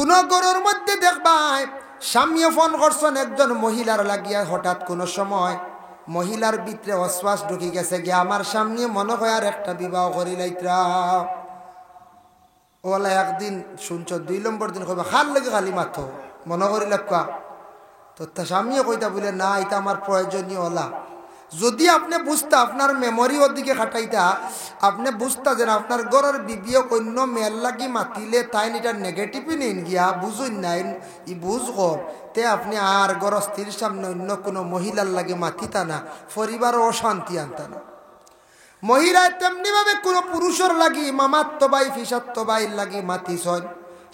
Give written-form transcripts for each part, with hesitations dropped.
কোনো গরুর মধ্যে দেখবাই স্বামী ফোন করছেন একজন মহিলার লাগিয়া, হঠাৎ কোনো সময় মহিলার ভিতরে অশ্বাস ঢুকি গেছে গিয়া আমার সামনে মনে হয় আর একটা বিবাহ করি লাইত্রা। ওলা একদিন শুনছ, 2 নম্বর দিন কইবা খাল লাগে খালি মাথো মনে করি লাগা, তো তা স্বামীও কইতা বলে না এটা আমার প্রয়োজনীয় ওলা। যদি আপনি বুঝতা, আপনার মেমোরি ওদিকে খাটাইতা, আপনি বুঝতা যে আপনার ঘরের বিবিও অন্য মেয়ের লাগি মাতিলে তাই এটা নেগেটিভই নেন গিয়া বুঝুন নাই ই বুঝ কর, তে আপনি আর গরস্থির সামনে অন্য কোনো মহিলার লাগে মাতিতা না, পরিবারও অশান্তি আনতা না। মহিলা তেমনিভাবে কোনো পুরুষের লাগি মামাত্ম ভাই ফিসাত্ম ভাইয়ের লাগি মাতিছন।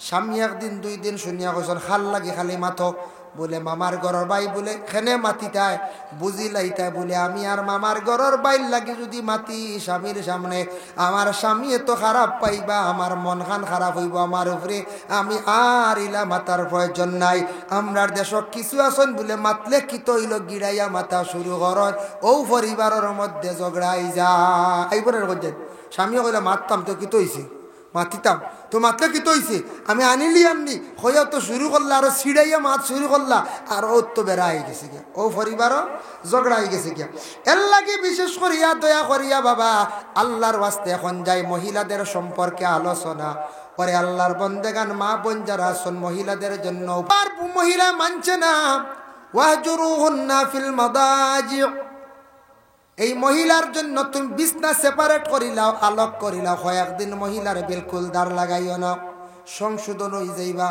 স্বামী 1 দিন 2 দিন শুনিয়া কৈছন খাল লাগি খালি মাথো, বলে মামার ঘরের বাই বলে খেনে মাতিতায় বুঝিলাইতায় বলে আমি আর মামার ঘরের বাইর লাগি যদি মাতি স্বামীর সামনে, আমার স্বামী এত খারাপ পাইবা, আমার মন খান খারাপ হইব আমার উপরে, আমি আর ইলা মাতার প্রয়োজন নাই। আমরার দেশ কিছু আসন বলে মাতলে কি তৈল গিড়াইয়া মাথা শুরু করন, ও পরিবারের মধ্যে ঝগড়াই যায়। এইবারের করছেন স্বামী কইলে মারতাম তো কি তৈছে, মাতিতাম তো মাতলে কি তৈছে, আমি আনিলি আননি হইয়া তো শুরু করলা, আরো ছিড়াইয়া মাত শুরু করলা, আর ও তো বেড়া হয়ে গেছে গিয়া, ও পরিবারও ঝগড়া হয়ে গেছে গিয়া। এর লাগে বিশেষ করিয়া দয়া করিয়া বাবা আল্লাহর ওয়াস্তে এখন যাই মহিলাদের সম্পর্কে আলোচনা করে। আল্লাহর বন্দেগান মা বোন যারা আছেন মহিলাদের জন্য, আর মহিলা মানছে না, ওয়াহজুরুহুন্না ফিল মাদাজি, এই মহিলার জন্য তুমি বিছনা সেপারেট করিলাও, আলোক করিলাও, কয়েকদিন মহিলার বিলকুল দাঁড় লাগাইও না, সংশোধন হয়ে যাইবা।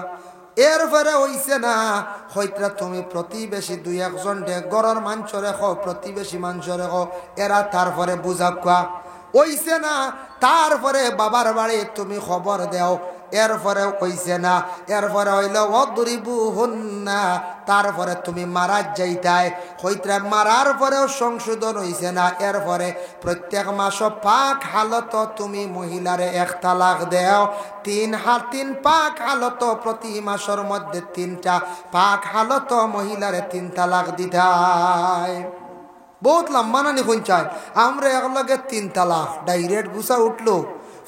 এরপরে হইছে না হইতরা তুমি প্রতিবেশী 2-1 জন গড়ের মাংস রেখো, প্রতিবেশী মাংস রেখো, এরা তারপরে বুঝা কোয়া হইছে না, তারপরে বাবার বাড়ি তুমি খবর দেও, এরপরে হইছে না, এরপরে হইল অদরিবুহুন্না, তারপরে তুমি মারা যাইতায়, হইতরা মারার পরেও সংশোধন হইছে না, এরপরে প্রত্যেক মাস পাক হালত তুমি মহিলারে 1 তালাক দেও, 3 পাক হালত, প্রতি মাসের মধ্যে 3টা পাক হালত মহিলারে 3 তালাক দিতায়। বহুত লম্বা নানি কোন চাই আমরা একলগে 3 তালাক ডাইরেক্ট গুছা উঠলো,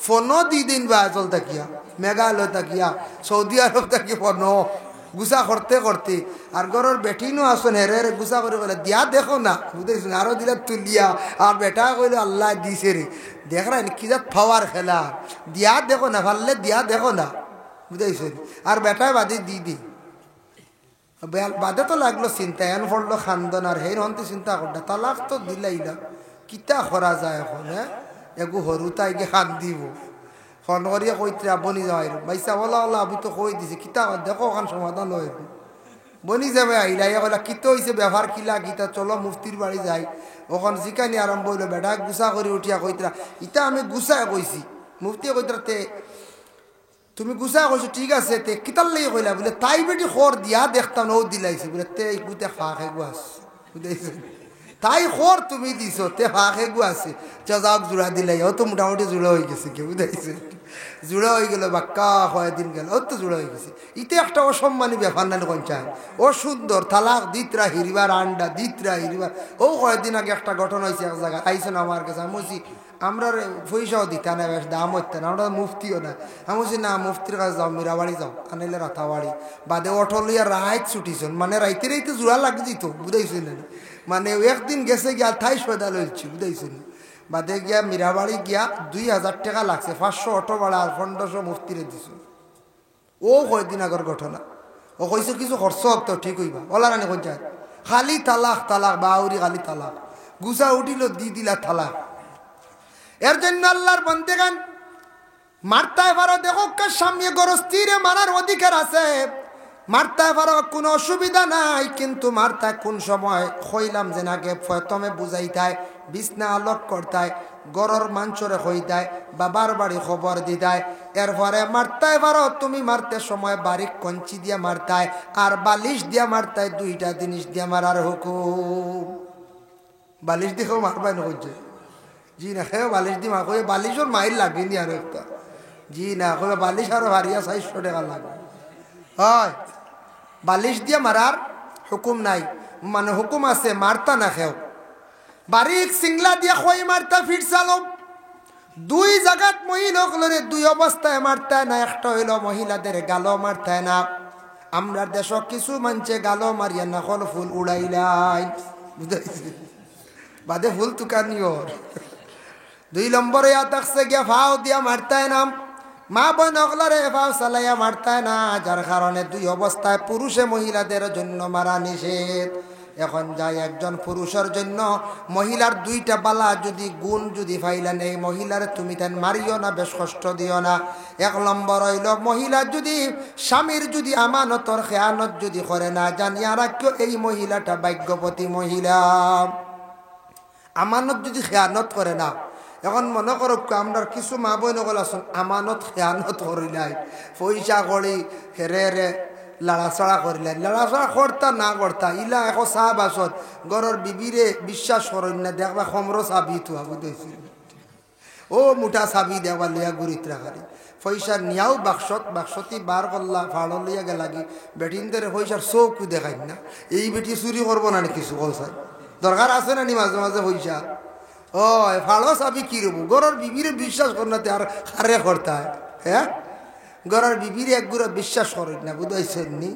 ফোনও 2 দিন বা চল তাকিয়া মেঘালয় তাকিয়া সৌদি আরব তাকি ফোনও গুছা করতে করতে, আর ঘরের বেটিনও আসুন হেরে গুছা করে বলে দিয়া দেখো না, বুঝেছেন আরো দিলা তুলিয়া, আর বেটা কইলে আল্লাহ দিছে রে দেখ রাই কি যা ফাওয়ার খেলা, দিয়া দেখো না ভাললে দিয়া দেখো না, বুঝেছেন আর বেটায় বাদে দি বাদে তো লাগলো চিন্তা, এন পড়লো খান্দন, আর হের হন্তে চিন্তা করটা তালাক তো দিলাইলা কিতা করা যায় এখন, হ্যাঁ এগু হরু তাইকে খান দিব ফোন করিয়া কইতে বনি যাই বাইসা বলা ওলা আমি তো কই দিছি কিতা দেখো ওখান সমাধান হয়ে বনি যাবে আইলাইয়া কইলা কিতো হয়েছে ব্যবহার কিলা গীতা চলো মুফতির বাড়ি যাই, ওখান জিকানি আরম্ভ হইলো, বেটা গুছা করে উঠিয়া কইতরা ইটা আমি গুছায় কইছি, মুফতিয়ে কইতরা তে তুমি গুছা কইছো ঠিক আছে, তে কিতার লাগে কইলা বলে তাই বেটি খর দিয়া দেখতাম ও দিলাইছি বলে তে গুতে ফাঁকে গুয়াস বুঝাইছে, তাই খর তুমি দিছো তে ফাঁকে গুয়াছে যাক জোড়া দিলাই, ও তো মোটামুটি জোড়া হয়ে গেছে কেউ বুঝাইছে, জোড়া হয়ে গেল বাক্কা কয়েকদিন গেল ও তো জোড়া হয়ে গেছে। ইতে একটা অসম্মানী ব্যাপার না কোন চায়, ও সুন্দর তালাক দিতরা হিরিবার আন্ডা দিতরা হিরিবার। ও কয়েকদিন আগে একটা ঘটনা হয়েছে এক জায়গায় আইসো না আমার কাছে, আমি বলছি আমরা পয়সাও দিতা না, বেশ দাম হইতে না, আমরা মুফতিও না, আমি বলছি না মুফতির কাছে যাও মীরাবাড়ি যাও, আনাইলে রাতাবাড়ি বাদে অটো লইয়া রাইত ছুটিছন, মানে রাইতে রাইতে জোড়া লাগি দিত বুঝাইছিল না, মানে একদিন গেছে গিয়া 28 পয়দা লইছি বুঝাইছিল, বাদে গিয়া মীরাবাড়ি গিয়া 2000 টাকা লাগছে, 500 অটো ভাড়া আর 1500 মুফতিরে দিছ। ও কয়েকদিন আগর ঘটনা, ও কইছে কিছু খরচ তো ঠিক হইবা ওলা রানি কোন যায়, খালি তালাক তালাক বাউরি খালি তালাক, গুছা উঠিল দি দিলা তালাক। এর জন্য আল্লাহর বন্দেগান মারতায় পারো, দেখো স্বামী গরস্তিরে মারার অধিকার আছে, মারতায় পারো কোনো অসুবিধা নাই, কিন্তু মারতায় কোন সময় হইলাম যে নাকে প্রথমে বুঝাইতায়, বিছনা আলোক করতায়, গরর মাংসরে হইতায়, বাবার বাড়ি খবর দিতায়, এরপরে মারতায় পারো তুমি মারতে সময় বারিক কঞ্চি দিয়া মারতায়, আর বালিশ দিয়া মারতায়, 2টা জিনিস দিয়া মারার হুকুম। বালিশ দিয়েও মারবাই না হচ্ছে, জি না খেয়ে বালিশ দি মা কয়ে বালিশর মাইল লাগেনি আর একটা, জি না কয়ে বালিশ আরো হারিয়া 400 টাকা লাগে, হয় বালিশ দিয়ে মারার হুকুম নাই, মানে হুকুম আছে মারতা না খেও, বারিক সিংলা দিয়া খই মারতা ফিট চালো, দুই জায়গাত মহিলাগুলোরে দুই অবস্থায় মারতে না। একটা হইল মহিলাদের গালো মারতে না। আমরা দেশ কিছু মানছে গালো মারিয়া না হল ফুল উড়াইলাই, বুঝাইছি বাদে ফুল তুকানিওর। 2 নম্বরে থাকছে গিয়া ফাও দিয়া মারতে না। মা বোন অগলারে ফাও চালাইয়া মারতে না, যার কারণে দুই অবস্থায় পুরুষে মহিলাদের জন্য মারা নিষেধ। এখন যাই একজন পুরুষের জন্য মহিলার 2টা বালা যদি গুণ যদি ফাইলেন, এই মহিলার তুমি তেন মারিও না, বেশ কষ্ট দিও না। 1 নম্বর হইল মহিলা যদি স্বামীর যদি আমানতর খেয়ানত যদি করে না, জানিয়া রাখিও এই মহিলাটা ভাগ্যবতী মহিলা। আমানত যদি খেয়ানত করে না, এখন মনে করো আমরা কিছু মা বোন আছেন আমানত খেয়ানত করিলাই, পয়সা করি হেরে হেরে লাড়াছাড়া করিলেন, লাড়াছাড়া করতা না করতা ইলা এখন চাহ বাসত ঘরের বিবিরে বিশ্বাস করেন না, দেখবা খমরো চাবি থোয়া বুঝেছি, ও মুঠা চাবি দেওয়া লইয়া গুড়িত রাখারি পয়সা নিয়াও বাক্সতি বার করলা ফাড় লইয়া গেলাগি বেটিনদের পয়সার চৌকু দেখাই না, এই বেটি চুরি করবো না কিছু কলসাই দরকার আছে না নি মাঝে মাঝে পয়সা। ও ফাড়ো চাবি কি রবো, ঘরের বিবিরে বিশ্বাস কর না আর হারে করতে হয়। হ্যাঁ, ঘরের বিবিরে একগুলো বিশ্বাস করেন না, বুঝাইছেন নি?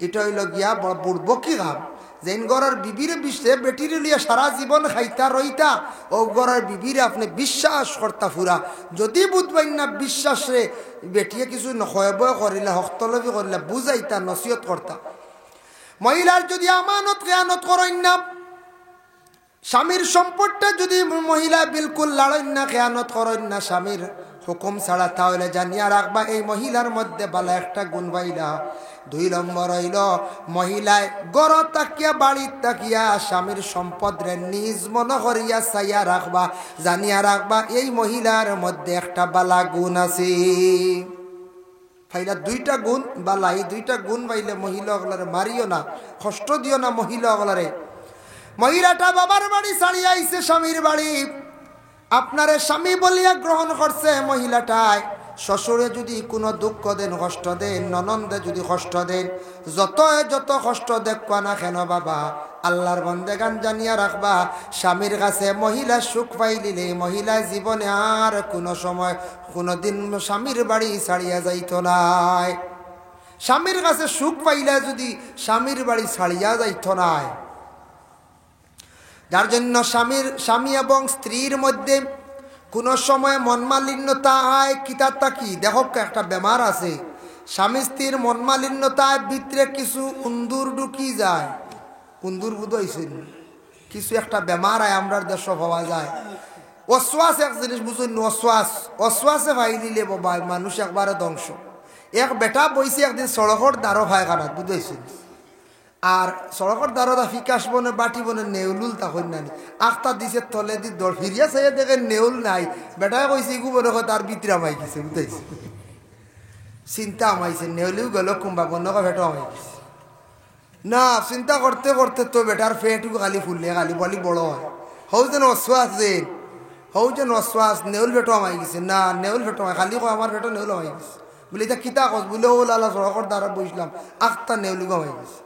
এটা হইল গিয়া বড় বুড়বো কি কাম, যেন ঘরের বিবিরে বিশ্বাস বেটিরে লিয়া সারা জীবন খাইতা রইতা, ও ঘরের বিবিরে আপনি বিশ্বাস করতা ফুরা। যদি বুঝবেন না বিশ্বাসে বেটিয়ে কিছু নয় করিলে হস্তলবি করিলে বুঝাইতা নসিহত করতা। মহিলার যদি আমানত খেয়ানত করেন না, স্বামীর সম্পদটা যদি মহিলা বিলকুল লাড়েন না, খেয়ানত করেন না স্বামীর হুকুম ছাড়া, তাহলে জানিয়া রাখবা এই মহিলার মধ্যে বালা একটা গুণ পাইলা। 2 নম্বর হইল মহিলায় গড় তাকিয়া বাড়ির তাকিয়া স্বামীর সম্পদ রে নিজ মনে করিয়া চাইয়া রাখবা, জানিয়া রাখবা এই মহিলার মধ্যে একটা বালা গুণ আছে। ফাইলা 2টা গুণ বালা, এই 2টা গুণ পাইলে মহিলা ওগুলারে মারিও না, কষ্ট দিও না মহিলা ওগুলারে। মহিলাটা বাবার বাড়ি ছাড়িয়ে আইছে স্বামীর বাড়ি, আপনারে স্বামী বলিয়া গ্রহণ করছে। মহিলাটায় শ্বশুরে যদি কোনো দুঃখ দেন কষ্ট দেন, ননন্দে যদি কষ্ট দেন, যত কষ্ট দেখবা না কেন বাবা, আল্লাহর বন্দেগান জানিয়া রাখবা স্বামীর কাছে মহিলা সুখ পাইলিলে মহিলা জীবনে আর কোনো সময় কোনো দিন স্বামীর বাড়ি ছাড়িয়া যাইত নাই। স্বামীর কাছে সুখ পাইলে যদি স্বামীর বাড়ি ছাড়িয়া যাইত নাই, যার জন্য স্বামী এবং স্ত্রীর মধ্যে কোনো সময় মনমালিন্যতা হয়। কিতাবটা কি দেখো, একটা বেমার আছে, স্বামী স্ত্রীর মনমালিন্যতায় ভিতরে কিছু উন্দুর ঢুকি যায়। উন্দুর বুধ হয়েছে কিছু একটা বেমার হয়, আমরা দেশ পাওয়া যায়। অশ্বাস এক জিনিস বুঝুন, অশ্বাসে ভাই দিলে বাবা মানুষ একবারে ধ্বংস। এক বেটা বইছে একদিন সড়কর দ্বারো ভাই খারাপ বুঝেছিল, আর সড়কর দ্বারা ফিকাশ বনে বাটি বনে নেউলুল তখন নানি আখতা দিছে তলে দি দৌড় ফিরিয়া চাইয়া দেখে নেউল নাই। বেটায় কইছে ইগু বনে তার বিতরা মাই গেছে, বুঝাইছে চিন্তা আমাইছে, নেউলিও গেল কুম্বা বন্যকা ভেটো আমাই গেছে না। চিন্তা করতে করতে তো বেটার ফেটুকু খালি ফুললে খালি বলি বড় হয়, হৌ যেন অশ্বাস যেন হৌ যেন অশ্বাস নেউল ভেটো আমাই গেছে না, নেউল ভেটো আমায় খালি কয় আমার ভেটো নেউল আমাই গেছে বলে এটা কিতা কস বলে ও লালা সড়কর দ্বারা বসলাম আখতা নেউলি আমাই গেছে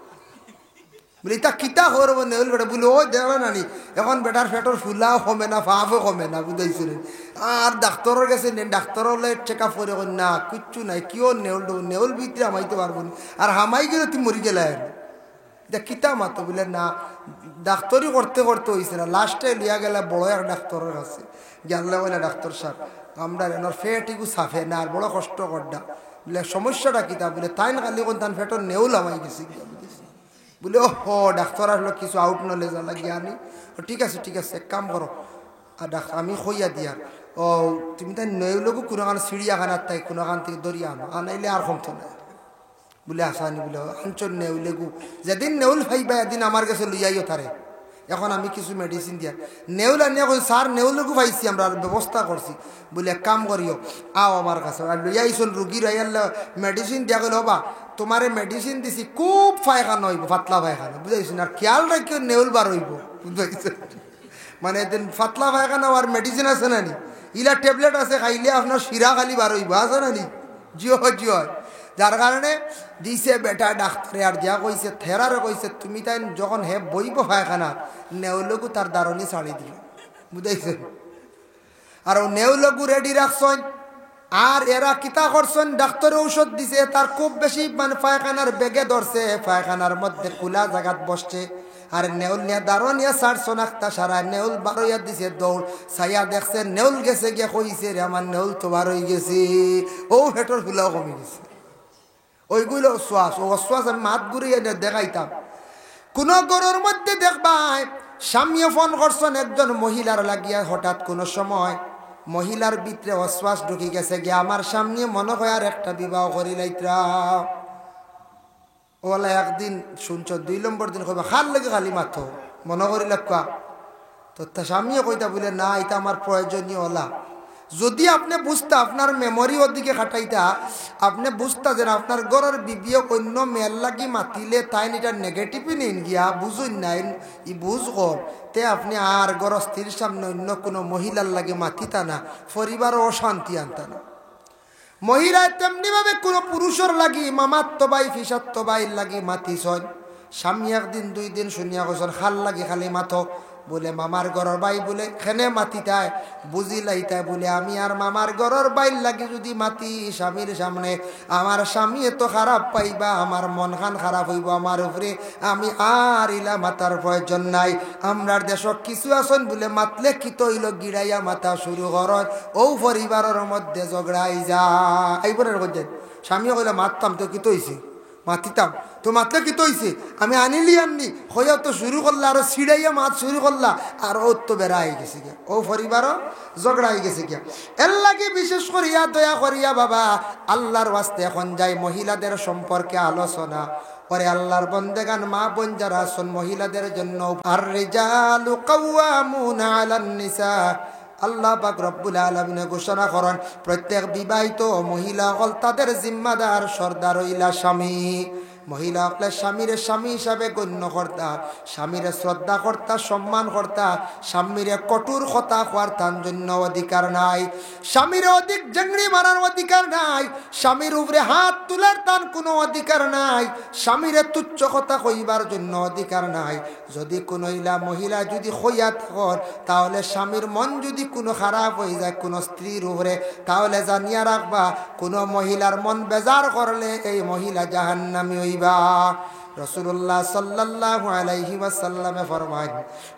বলে তা কিতা করবো নেউল বেটা বলে ও দেখবে নানি এখন বেটার ফেটর ফুলাও কমে না, ফাঁফও কমে না, বুঝাইছিলেন। আর ডাক্তারের গেছে ডাক্তার হলে চেক আপ করে না কিচ্ছু নাই, কিও নেউল ভিতরে হামাইতে পারবো না, আর হামাই গেলে তুই মরি গেলে দেখ কিতা মাতো বলে না। ডাক্তারই করতে করতে হয়েছে না, লাস্টে লিয়া গেলে বড় এক ডাক্তারের কাছে গেলে বলে ডাক্তার সাহেব আমরা এনার ফেটিকু সাফে না, আর বড় কষ্ট করডা বলে সমস্যাটা কিতা বলে তাই না খালি কোন তান ফেটর নেউল হামাই গেছে বলে ও ডাক্তার আসলো কিছু আউট নলেজ লাগিয়ে আনি। ঠিক আছে এক কাম করো, আর আমি খইয়া দিয়ার ও তুমি তাই নেউলগু কোনোখান চিড়িয়াখানার তাই কোনোখান থেকে দরিয়া আনো, আনাইলে আর কমতো না বলে আসানি বলে আঞ্চল নেউলেগু যেদিন নেউল ফাইবা এদিন আমার কাছে লইয়াইও তারে। এখন আমি কিছু মেডিসিন দিয়া নেউল আনিয়া কই স্যার নেউলগু পাইছি আমরা ব্যবস্থা করছি বলে এক কাম করিও আও আমার কাছে, আর লইয়াইছন রুগীর আইয়াল মেডিসিন দিয়া গেল বা তোমারে মেডিসিন দিছি খুব পায়খানা হইব, পাতলা পায়খানা বুঝাইছেন, আর খেয়াল রাখিও নেউল বার হইব বুঝাইছেন। মানে এদিন পাতলা পায়খানা আর মেডিসিন আছে না নি, ইলা ট্যাবলেট আছে খাইলে আপনার শিরা খালি বার হইব আছে না নি, জিও যার কারণে দিছে বেটা ডাক্তারে আর যা কইছে থেরারে কইছে তুমি তাই যখন হে বইব পায়খানা নেউলগু তার দারণি ছাড়ি দিল বুঝাইছেন। আর ও নেউলগু রেডি রাখছেন। আর এরা কিতা করছেন, ডাক্তার ঔষধ দিছে, তার খুব বেশি মানে পায়খানার বেগে ধরছে, পায়খানার মধ্যে খোলা জায়গাত বসছে। আর নেউল নিয়ে দাঁড়ো নিয়ে ছাড়ছো নাকতা সারা, নেউল বারোইয়া দিছে দৌড়, ছাইয়া দেখছে নেউল গেছে গিয়া কইছে রে আমার নেউল তো বার হয়ে গেছে, ও হেঁটর ফুলাও কমে গেছে। ওইগুলো অশ্বাস, ও অশ্বাস আমি মাত ঘুরিয়ে দেখাইতাম। কোন গরুর মধ্যে দেখবাই স্বামীও ফোন করছেন একজন মহিলার লাগিয়া, হঠাৎ কোন সময় মহিলার ভিতরে অশ্বাস ঢুকি গেছে গিয়া আমার সামনে মনে হয় আর একটা বিবাহ করিলাইত্রা। ওলা একদিন শুনছ 2 নম্বর দিন কইবা খাল লাগে খালি মাথো মনে করিল কা, তো তা স্বামীও কইতা বলে না এটা আমার প্রয়োজনীয় ওলা। যদি আপনি বুঝতা, আপনার মেমোরি ওদিকে খাটাইতা, আপনি বুঝতা যে আপনার ঘরের বিবিও অন্য মেল লাগি মাতিলে তাই এটা নেগেটিভই নিন গিয়া বুঝুন নাই ই বুঝ কর তে আপনি আর গরস্থির সামনে অন্য কোনো মহিলার লাগে মাতিতা না, পরিবারও অশান্তি আনতা না। মহিলায় তেমনিভাবে কোনো পুরুষের লাগি মামাত্ম ভাই ফিসাত্ম ভাইয়ের লাগি মাতিছন। স্বামী একদিন 2 দিন শুনিয়া কৈছন খাল লাগি খালি মাথো, বলে মামার ঘরের বাই বলে খেনে মাতিতায় বুঝিলাইতায় বলে আমি আর মামার ঘরের বাইর লাগি যদি মাতি স্বামীর সামনে, আমার স্বামী এত খারাপ পাইবা, আমার মন খান খারাপ হইব আমার উপরে, আমি আর ইলা মাতার প্রয়োজন নাই। আমরার দেশ কিছু আছেন বলে মাতলে কিত হইল গিড়াইয়া মাথা শুরু করেন, ও পরিবারের মধ্যে ঝগড়াই যায়। এইবারের মধ্যে স্বামীও কইলা মারতাম তো কিত হইছে, মাতিতাম তো মাতলে কি তৈছে, আমি আনিলি আননি হইয়া তো শুরু করলা, আরো ছিড়াইয়া মাত শুরু করলা, আর ও তো বেড়া হয়ে গেছে গিয়া, ও পরিবারও ঝগড়া হয়ে গেছে গিয়া। এর লাগে বিশেষ করিয়া দয়া করিয়া বাবা আল্লাহর ওয়াস্তে এখন যাই মহিলাদের সম্পর্কে আলোচনা পরে আল্লাহর বন্দেগান মা বোন যারা আছেন মহিলাদের জন্য আর রিজালু কাওয়ামুনা আলান নিসা, আল্লাহ পাক রব্বুল আলামিন ঘোষণা করেন প্রত্যেক বিবাহিত মহিলা হল তাদের জিম্মাদার সর্দার হইলা স্বামী। মহিলা হলে স্বামীর স্বামী হিসাবে গণ্য কর্তা, স্বামীর শ্রদ্ধা কর্তা, সম্মান কর্তা, স্বামীর কঠোর কথা হওয়ার তার জন্য অধিকার নাই, স্বামীর অধিক জেংড়ি মারার অধিকার নাই, স্বামীর উপরে হাত তোলার তার কোনো অধিকার নাই, স্বামীর তুচ্ছ কথা কইবার জন্য অধিকার নাই। যদি কোনো মহিলা যদি হইয়া থাকর তাহলে স্বামীর মন যদি কোনো খারাপ হয়ে যায় কোনো স্ত্রীর উপরে, তাহলে জানিয়া রাখবা কোনো মহিলার মন বেজার করলে এই মহিলা জাহান্নামী হইবা। রাসূলুল্লাহ সাল্লাল্লাহু আলাইহি ওয়াসাল্লামে ফরমায়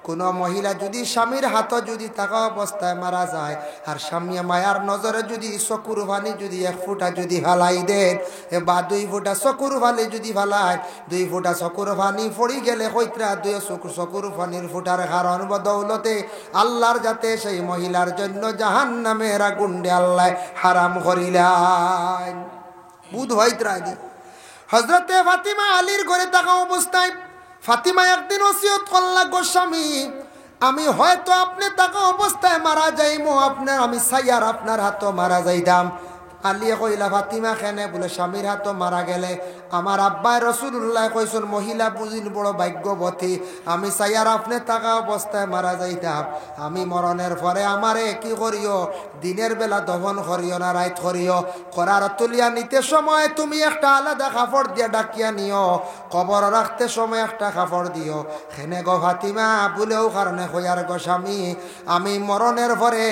কোন মহিলা যদি স্বামীর হাত যদি থাকা অবস্থায় মারা যায় আর স্বামী মায়ার নজরে যদি চকুর পানি যদি 1 ফোঁটা যদি ফালাই দেন বা 2 ফোঁটা চকুর পানি যদি ফালায়, 2 ফোঁটা চকুর পানি পড়ি গেলে কইত্রা 2 চকুর পানির ফোঁটার কারণ বদৌলতে আল্লাহর যাতে সেই মহিলার জন্য জাহান্নামের আগুন আল্লাহ হারাম করিলেন। বুধ হইত্রা হযরতে ফাতিমা আলীর ঘরে থাকা অবস্থায় ফাতিমা একদিন ওসিয়ত করলা, গো স্বামী আমি হয়তো আপনি থাকা অবস্থায় মারা যাইমো, আপনার আমি সাইয়ার আপনার হাত মারা যাইতাম। আলিয়ে কইলা ফাতিমা খেনে বলে স্বামীর হাত মারা গেলে আমার আব্বাই রাসূলুল্লাহ কইছেন মহিলা বুঝিন বড় ভাগ্যবতী, আমি সাইয়ার আপনি থাকা অবস্থায় মারা যাইতাম, আমি মরণের পরে আমারে কি করিও দিনের বেলা দহন করিও না রাত করিও, করার তুলিয়া নিতে সময় তুমি একটা আলাদা কাপড় দিয়া ডাকিয়া নিও, কবর রাখতে সময় একটা কাপড় দিও। খেনে গো ফাতিমা বলেও কারণে হইয়ার গো স্বামী আমি মরণের পরে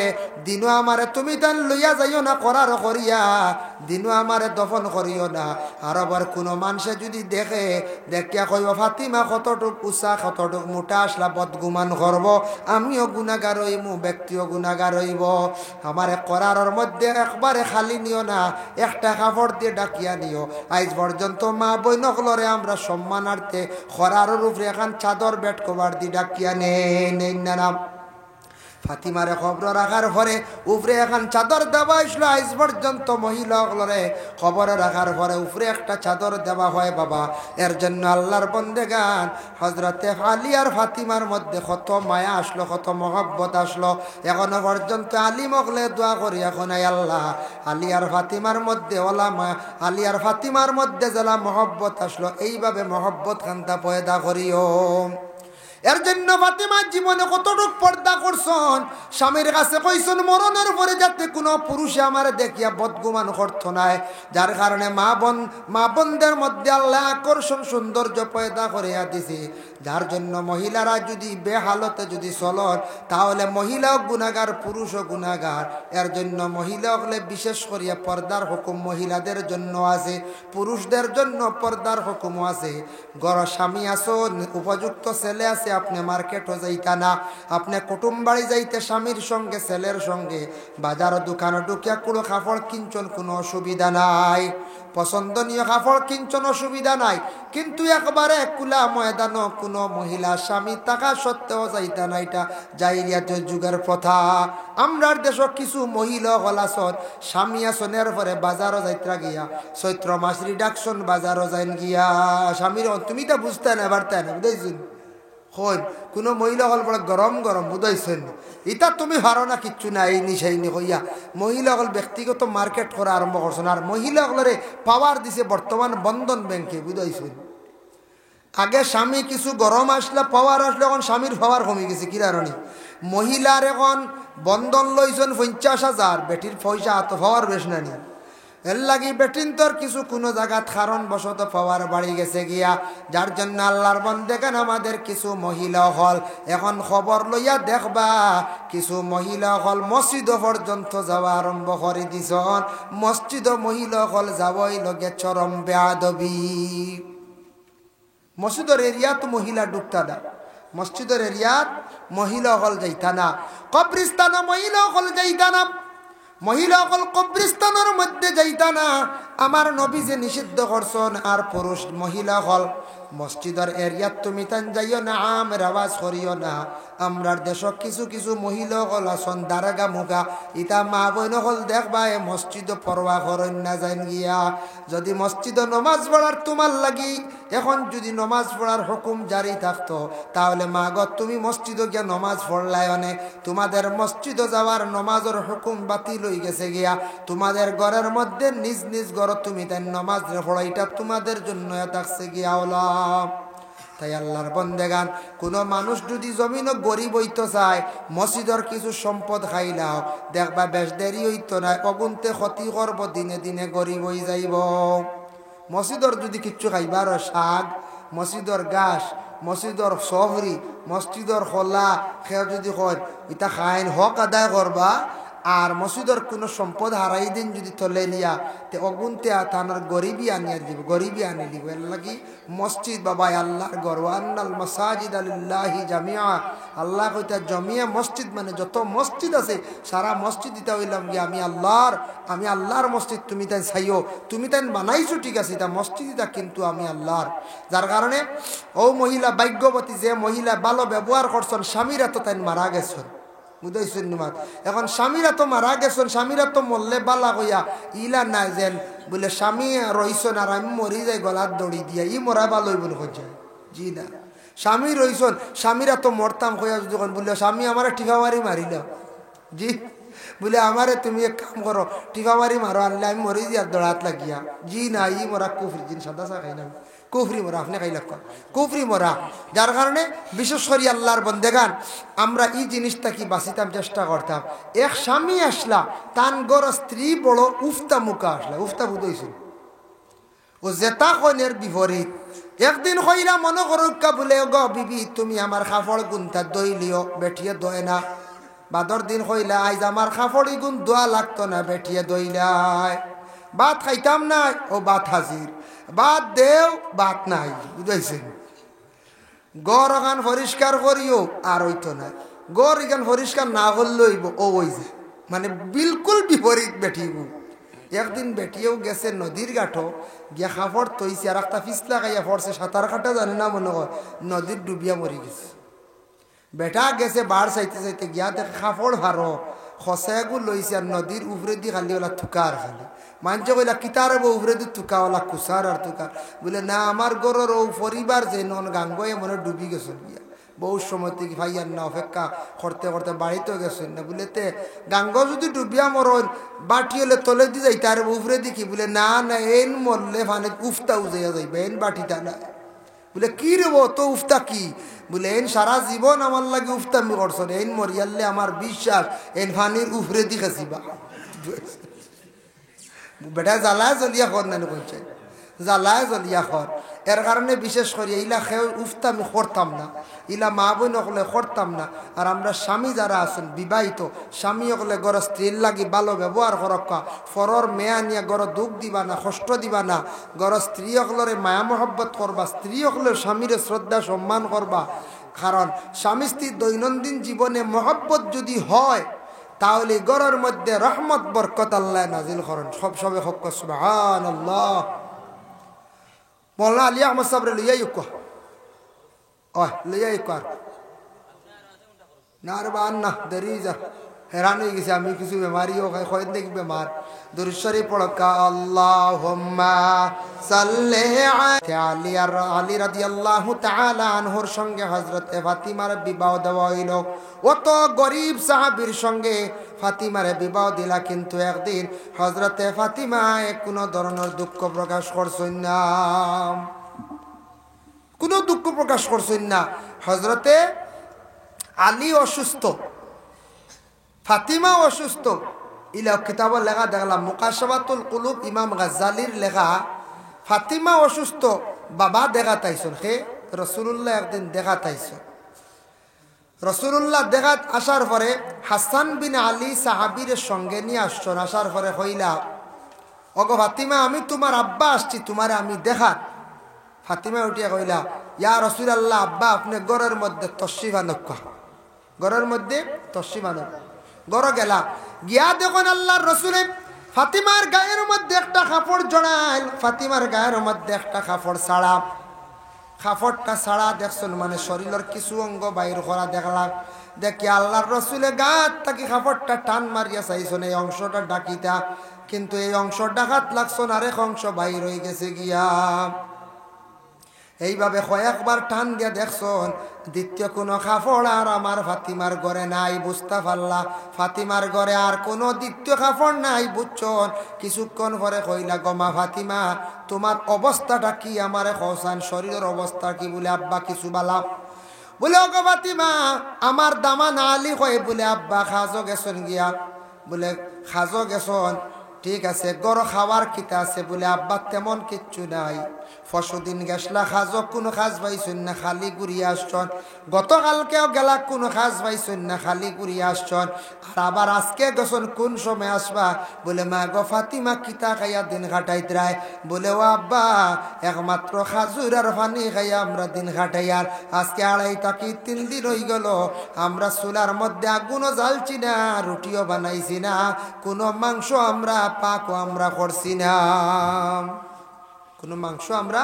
দিনও আমারে তুমি তান লইয়া যাইও না করার করিয়া, দিনও আমারে দফন করিও না। আর আবার কোনো মানুষে যদি দেখে দেখিয়া কইব ফাতিমা কতটুক উঁচা কতটুক মোটা আসলা বদগুমান করব, আমিও গুনাহগার হইব ব্যক্তিও গুনাহগার হইব। আমারে করার মধ্যে একবারে খালি নিও না, একটা কাপড় দিয়ে ডাকিয়া নিও। আজ পর্যন্ত মা বইনকলরে আমরা সম্মানার্থে করার উপরে এখন চাদর বেড কভার দিয়ে ডাকিয়া নেই না। ফাতিমারে খবর রাখার পরে উপরে এখন চাদর দেওয়া হয়েছিল, আজ পর্যন্ত মহিলাগুলোরে খবর রাখার পরে উপরে একটা চাদর দেওয়া হয় বাবা। এর জন্য আল্লাহর বন্দেগান হযরতে আলী আর ফাতিমার মধ্যে কত মায়া আসলো, কত মহব্বত আসলো। এখনো পর্যন্ত আলী মগলে দোয়া করি এখন আল্লাহ আলী আর ফাতিমার মধ্যে ওলা আলী আর ফাতিমার মধ্যে যারা মহব্বত আসলো এইভাবে মহব্বত খান্তা পয়দা করিও। এর জন্য ফাতেমা জীবনে কতটুক পর্দা করছেন, স্বামীর কাছে কইছেন মরণের পরে যাতে কোনো পুরুষে আমার দেখিয়া বদগুমান করত নাই, যার কারণে মা বোনদের মধ্যে আল্লাহ আকর্ষণ সৌন্দর্য পয়দা করিয়া দিছে। যার জন্য মহিলারা যদি বেহালতে যদি চলন তাহলে মহিলাও গুনাহগার পুরুষও গুনাহগার। এর জন্য মহিলা হলে বিশেষ করিয়া পর্দার হুকুম মহিলাদের জন্য আছে, পুরুষদের জন্য পর্দার হুকুমও আছে। গড় স্বামী আসো, উপযুক্ত ছেলে আছে, আপনি মার্কেটও যাইতা না, আপনি কুটুম বাড়ি যাইতে স্বামীর সঙ্গে ছেলের সঙ্গে বাজার দোকানে ঢুকিয়া কোনো কাপড় কিনছন কোনো অসুবিধা নাই, পছন্দনীয় কাপড় কিনছন অসুবিধা নাই। কিন্তু একবারে কুলা ময়দান কোনো মহিলা স্বামী থাকা সত্ত্বেও যাইতা না, এটা জাহিলিয়াতের যুগের প্রথা। আমরার দেশ কিছু মহিলা হলাসন স্বামী আসনের পরে বাজারও যাইত্রা গিয়া চৈত্র মাস রিডাকশন বাজারও যাইন গিয়া স্বামীর তুমি তা বুঝতে না পারতে না, বুঝাইছেন? হন কোনো মহিলা হল বড় গরম গরম বুঝাইছেন, ইটা তুমি হারো না কিচ্ছু না, এই নিশাইনি হইয়া মহিলা হল ব্যক্তিগত মার্কেট করা আরম্ভ করছেন। আর মহিলা হলরে পাওয়ার দিছে বর্তমান বন্ধন ব্যাংকে, বুঝাইছেন? আগে স্বামী কিছু গরম আসলে পাওয়ার আসলে এখন স্বামীর পাওয়ার কমে গেছে। কি কারণে? মহিলার এখন বন্ধন লইছেন 50,000, বেটির পয়সা এত পাওয়ার বেশ না নি, এর লাগি বেটিন তোর কিছু কোনো জায়গাত কারণ বশত পাওয়ার বাড়ি গেছে গিয়া। যার জন্য আল্লাহর বন্দেগান আমাদের কিছু মহিলা হল এখন খবর লইয়া দেখবা কিছু মহিলা হল মসজিদ পর্যন্ত যাওয়া আরম্ভ করে দিছন। মসজিদ মহিলা হল যাবই লগে চরম বেয়াদবি। মসজিদের এরিয়াত মহিলা ঢুকতা না, মসজিদের এরিয়াত মহিলা হল যাইতা না, কবরিস্তান মহিলা হল যাইতা না, মহিলা হল কবরিস্তানের মধ্যে যাইতা না। আমার নবী যে নিষিদ্ধ করছেন। আর পুরুষ মহিলা হল মসজিদের এরিয়াত তুমি তান যাইও না, আমের আওয়াজ করিও না। আমরার দেশ কিছু কিছু মহিলা হল আসন দারাগা মুগা, ইতা মা বোন হল দেখবা এ মসজিদ পরোয়া করেন না যাইন গিয়া। যদি মসজিদে নমাজ পড়ার তোমার লাগি এখন যদি নমাজ পড়ার হুকুম জারি থাকতো তাহলে মা গো তুমি মসজিদে গিয়া নমাজ পড়লাই অনে, তোমাদের মসজিদে যাওয়ার নমাজের হুকুম বাতিল হয়ে গেছে গিয়া। তোমাদের ঘরের মধ্যে নিজ নিজ ঘর তুমি তাই নমাজ পড়া, এটা তোমাদের জন্য থাকছে গিয়া ওলা। তাই আল্লাহর বন্দেগান কোন মানুষ যদি জমিনও গরিব হইতে চায় মসজিদের কিছু সম্পদ খাইলাও দেখবা বেশ দেরি হইতো না, অগুনতে ক্ষতি করব, দিনে দিনে গরিব হয়ে যাইব। মসজিদর যদি কিচ্ছু খাইবার শাক, মসজিদর গাছ, মসজিদর সহরি, মসজিদর খোলা খেয়ে যদি হয় এটা খাইন হক আদায় করবা। আর মসজিদের কোনো সম্পদ হারাই দিন যদি তলে নিয়া তে অগুনতে তানার গরিবি আনিয়া দিব, গরিবি আনি দিব। এর লাগি মসজিদ বাবা আল্লাহর ঘর, আন্নাল মাসাজিদ আলিল্লাহি জামিআ, আল্লাহ কইতা জমিয়া মসজিদ মানে যত মসজিদ আছে সারা মসজিদ দিতে হইলাম গিয়ে আমি আল্লাহর মসজিদ। তুমি তাই চাইও, তুমি তাই বানাইছো ঠিক আছে, এটা মসজিদ এটা কিন্তু আমি আল্লাহর। যার কারণে ও মহিলা ভাগ্যবতী যে মহিলা ভালো ব্যবহার করছেন, স্বামীরা তো তাই মারা গেছেন, বুঝাইছেন? এখন স্বামীরা তো মারা গেছেন, স্বামীরা তো মরলে বালা কইয়া ইলা নাই যেন বলে স্বামী রইছেন আর আমি মরি যাই গলার দড়ি দিয়া ই মরা ভালোই বলে যায়। জি না, স্বামী রইছেন, স্বামীরা তো মরতাম কইয়া যখন বললে স্বামী আমার টিফামারি মারিল, জি বলে আমারে তুমি এক কাম করো টিফামারি মারো, আনলে আমি মরি দিয়া দড়াত লাগিয়া। জি না, ই মরা কুফরি জিন সাদা চা খাই না, কুফরি মরা, আপনি খাই লাগ কুফরি মরা। যার কারণে বিশেষ করে আল্লাহর বন্দেগান আমরা এই জিনিসটা কি বাঁচিতাম চেষ্টা করতাম। এক স্বামী আসলা তান গর স্ত্রী বড় উফতা মুখা আসলা, উফতা বুঝাইছিল ও জেতা কনের বিপরীত। একদিন কইলা মনে করুকা বলে গ বিবি তুমি আমার কাপড় গুনতা দই লিও, বেঠিয়ে দয় না। বাদর দিন কইলা আইজ আমার কাপড় গুণ দোয়া লাগতো না, বেঠিয়ে দইলাই। ভাত খাইতাম না, ও ভাত হাজির, বাদ দেও বাত নাই, বুঝাইছেন? গড় এখান পরিষ্কার করিও আর হইতো না, গড় এখান পরিষ্কার না করলে হইব ও ওই যে মানে বিলকুল বিপরীত বেঠিব। একদিন বেটিয়েও গেছে নদীর ঘাটও গিয়া কাপড় তৈছে আর একটা ফিসলা খাইয়া পড়ছে, সাঁতার কাটা জানে না মনে হয়, নদীর ডুবিয়া মরি গেছে। বেটা গেছে বার চাইতে চাইতে গিয়া দেখে কাপড় ভারো খসাগুলো লইছে আর নদীর উপরে দিয়ে খালি ওলা থুকার খালি। মানছে কইলা কিতার উপরে দিয়ে থুকা ওলা কুসার আর থুকা, বলে না আমার গরর ও পরিবার যে নন গাঙ্গয়ে মনে ডুবি গেছে গিয়া। বহু সময় থেকে ভাইয়ার না অপেক্ষা করতে করতে বাড়িতেও গেছেন না, বলে তে গাঙ্গ যদি ডুবিয়া মরন বাটি হলে তলে দিয়ে যাই তার উপরে দেখি, বলে না না এন মরলে মানে উফতা উজাইয়া যাইবে, এন বাটিটা না, বলে কি রে বো তো উফতা কি? বলে এন সারা জীবন আমার লাগে উফতামি করছেন, এন মরিয়াল্লে আমার বিশ্বাস এন ফানির উফরে দি খাসিবা। বেটা জ্বালায় জ্বলিয়া খর না কইছে, জ্বালায় জ্বলিয়া খর। এর কারণে বিশেষ করে ইলা খেয়ে উফতামি করতাম না, ইলা মা বোন হলে করতাম না। আর আমরা স্বামী যারা আছেন বিবাহিত স্বামী হলে গড় স্ত্রীর লাগি ভালো ব্যবহার করক্কা, ফরর মেয়া নিয়ে গড় দুঃখ দিবা না, কষ্ট দিবা না। গড় স্ত্রী হকলরে মায়া মহব্বত করবা, স্ত্রী হকলের স্বামীর শ্রদ্ধা সম্মান করবা। কারণ স্বামী স্ত্রীর দৈনন্দিন জীবনে মহব্বত যদি হয় তাহলে গড়ের মধ্যে রহমত বরকত আল্লাহ নাজিল করেন। সবে হক সুবহানাল্লাহ। মৌলানা আলী আহমদ সাহেব লইয়াই লইয়াই কর না রে বান না দেরি যা হেরান হয়ে গেছে। আমি কিছু বেমারিও খাই দেখি বেমার। দুরূদ শরীফ পড়কা আল্লাহুম্মা সাল্লি আলি আলী রাদিয়াল্লাহু তাআলা আনহুর সঙ্গে হযরত ফাতিমার বিবাহ দেওয়া হইল। অত গরিব সাহাবীর সঙ্গে ফাতিমার বিবাহ দিলা, কিন্তু একদিন হযরতে ফাতিমা কোনো ধরনের দুঃখ প্রকাশ করছেন না, কোনো দুঃখ প্রকাশ করছেন না। হযরতে আলী অসুস্থ, ফাতিমা অসুস্থ। ইলা কিতাবের লেখা দেখলাম মুকাশাফাতুল কুলুব ইমাম গাজ্জালির লেখা, ফাতিমা অসুস্থ, বাবা দেখা তাইছেন। হে রাসূলুল্লাহ একদিন দেখা তাইছেন। রাসূলুল্লাহ দেখা আসার পরে হাসান বিন আলী সাহাবীর সঙ্গে নিয়ে আসছেন। আসার পরে কইলা, ওগো ফাতিমা আমি তোমার আব্বা আসছি, তোমারে আমি দেখা। ফাতিমা উঠিয়া কইলা, ইয়া রাসূলুল্লাহ আব্বা আপনি ঘরের মধ্যে তশরিফ আনক, ঘরের মধ্যে তশরিফ আনক। ঘরে গেলা, গিয়া দেখুন আল্লাহর রাসূলে ফাতিমার গায়ের মধ্যে একটা কাপড় জড়াইল। ফাতিমার গায়ের মধ্যে একটা কাপড় ছাড়া, কাপড়টা ছাড়া দেখছেন মানে শরীরের কিছু অঙ্গ বাইর করা দেখলাম। দেখি আল্লাহর রাসূলে গাত থাকি কাপড়টা টান মারিয়া চাইছেন এই অংশটা ডাকিতা, কিন্তু এই অংশ ডাকাত লাগছেন, আরেক অংশ বাইর হয়ে গেছে গিয়া। এইভাবে কয়েকবার টান দিয়া দেখছন, দ্বিতীয় কোনো কাপড় আর আমার ফাতিমার ঘরে নাই। বুঝতে পারলা ফাতিমার ঘরে আর কোনো দ্বিতীয় কাপড় নাই। বুঝছন? কিছুক্ষণ পরে কইলা, গমা ফাতিমা তোমার অবস্থাটা কি আমারে কওসান, শরীরের অবস্থা কি? বলে আব্বা কিছু বালা। বলে ওগো ফাতিমা আমার দামান আলী কয়, বলে আব্বা খাজো গেছন গিয়া? বলে খাজো গেছন, ঠিক আছে। গড় খাওয়ার কিতা আছে? বলে আব্বা তেমন কিচ্ছু নাই। ফসদিন গেছলা খাজক কোনো খাজ পাইছেন না, খালি ঘুরিয়ে আসছন। গতকালকেও গেলা কোনো খাজ পাইছেন না, খালি ঘুরিয়ে আসছন। আর আবার আজকে গেছন, কোন সময় আসবা? বলে মা গো ফাতিমা কিতা খাইয়া দিন কাটাইত রায়? বলে ও আব্বা একমাত্র খাজুর আর পানি খাইয়া আমরা দিন কাটাই। আর আজকে 2.5 দিন হয়ে গেল আমরা চুলার মধ্যে আগুনও জ্বালছি না, রুটিও বানাইছি না, কোনো মাংস আমরা পাকও আমরা করছি না, কোনো মাংস আমরা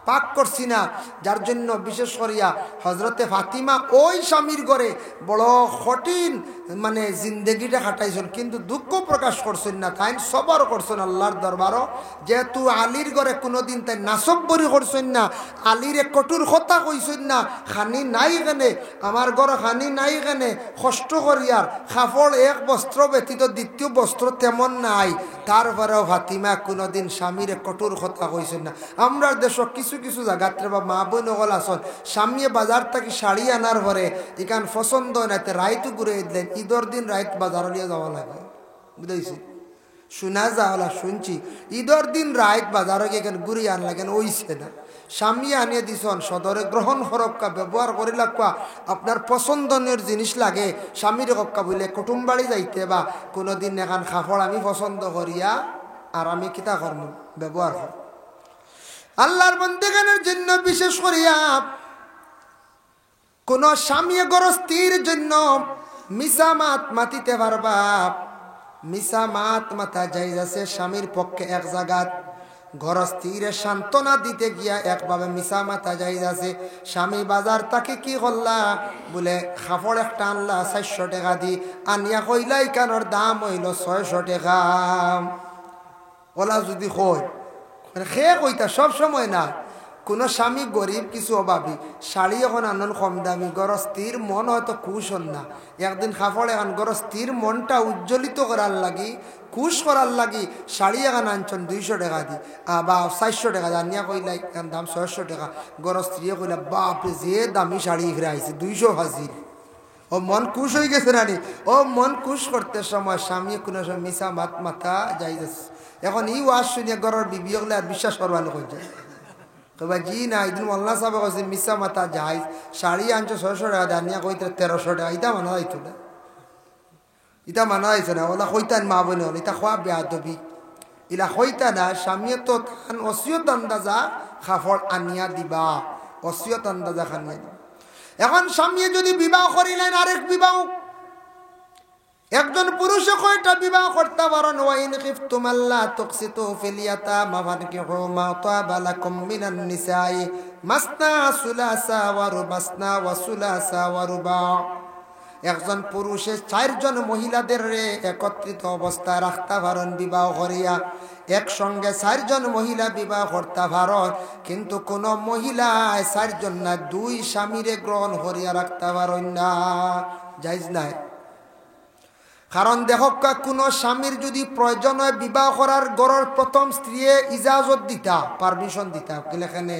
পাক করছি না। যার জন্য বিশেষ করিয়া হজরতে ফাতিমা ওই স্বামীর ঘরে বড় কঠিন মানে জিন্দগিটা কাটাইছেন, কিন্তু দুঃখ প্রকাশ করছেন না, তাই সবর করছেন আল্লাহর দরবারও। যেহেতু আলীর ঘরে কোনোদিন তাই নাসব্বরি করছেন না, আলীরে কঠোর কথা কইছেন না, খানি নাই কেনে আমার ঘরে, খানি নাই কেনে কষ্ট করিয়ার কাপড় এক বস্ত্র ব্যতীত দ্বিতীয় বস্ত্র তেমন নাই। তারপরেও ফাতিমা কোনোদিন স্বামীরে কঠোর কথা কইছেন না। আমরা দেশ কিছু কিছু জায়গাতে বা মা বোন হল আসন, স্বামী বাজার থেকে শাড়ি আনার পরে এখান পছন্দ নাইতে রাইতো ঘুরে দিলেন, ঈদর দিন রাইত বাজার নিয়ে যাওয়া লাগে, বুঝেছি? শোনা যাওয়া শুনছি ঈদর দিন রাইত বাজারে এখানে ঘুরে আন লাগেন, ওইছে না। স্বামী আনিয়ে দিছন সদরে গ্রহণ হরক্কা ব্যবহার করে লাগবা। আপনার পছন্দনের জিনিস লাগে স্বামীর হক্কা বলে কুটুম বাড়ি যাইতে বা কোনোদিন এখান কাপড় আমি পছন্দ করিয়া আর আমি কিতা কর্ম ব্যবহার কর। আল্লাহর বন্দেগানের জন্য বিশেষ করিয়া কোন স্বামী গরস্তির জন্য মিশা মাত মাতিতে পারবা। মিশা মাত মাথা যাই যাচ্ছে স্বামীর পক্ষে এক জায়গাত, গরস্তিরে সান্ত্বনা দিতে গিয়া একভাবে মিশা মাথা যাই যাচ্ছে। স্বামী বাজার তাকে কি করলা? বলে কাপড় একটা আনলা 400 টাকা দি, আনিয়া কইলাই কানোর দাম হইল 600 টাকা। ওলা যদি কই মানে খে কইতা সব সময় না, কোনো স্বামী গরিব কিছু অভাবী শাড়ি এখন আনন কম দামি গরস্থির মন হয়তো খুশ হন না একদিন কাপড় এখন গরস্থির মনটা উজ্জ্বলিত করার লাগি খুশ করার লাগি শাড়ি এখন আনছেন 200 টাকা দি বা 400 টাকা জানিয়া কইলা এখন দাম 600 টাকা গরস্থির কইলা বাপরে যে দামি শাড়ি ঘিরে আইছে 200 হাজির ও মন খুশ হয়ে গেছে রানি ও মন খুশ করতে সময় স্বামী কোনো সময় মিশা মাথা যাই যাচ্ছে এখন এই ওয়াজ শুনিয়ে ঘরের বিবি হলে আর বিশ্বাস করবার লোক যায় কবা জি না একদিন মোল্লা সাহেব কইছে মিশা মাথা যাই শাড়ি আনছো 600 টাকা দানিয়া কইতে 1300 টাকা ইটা মানা যাইতো না ইটা মানা যাইতো না ওলা কইতান মা বোন হল ইটা খোয়া বেয়াদবি ইলা কইতা না স্বামী তো তান অসিয়ত আন্দাজা কাপড় আনিয়া দিবা অসিয়ত আন্দাজা খানিয়া দিবা এখন স্বামী যদি বিবাহ করিলেন আরেক বিবাহ একজন পুরুষে কয়টা বিবাহ করতে পারেন ওয়াইন খিফতুম আল্লাহ তুকসিতু ফিল ইয়াতামা ফানকিহু মা তাবা লাকুম মিনান নিসাই মাসনা সুলাসা ওয়া রুবাসনা ওয়া সুলাসা ওয়া রুবা একজন পুরুষে 4 জন মহিলাদের একত্রিত অবস্থায় রাখতে পারেন বিবাহ করিয়া একসঙ্গে 4 জন মহিলা বিবাহ করতে পারেন কিন্তু কোন মহিলা 4 জন না 2 স্বামীরে গ্রহণ করিয়া রাখতে পারেন না জায়েজ নাই কারণ দেখো কোনো স্বামীর যদি প্রয়োজন হয় বিবাহ করার ঘরের প্রথম স্ত্রী ইজাজত দিতা পারমিশন দিতা এখানে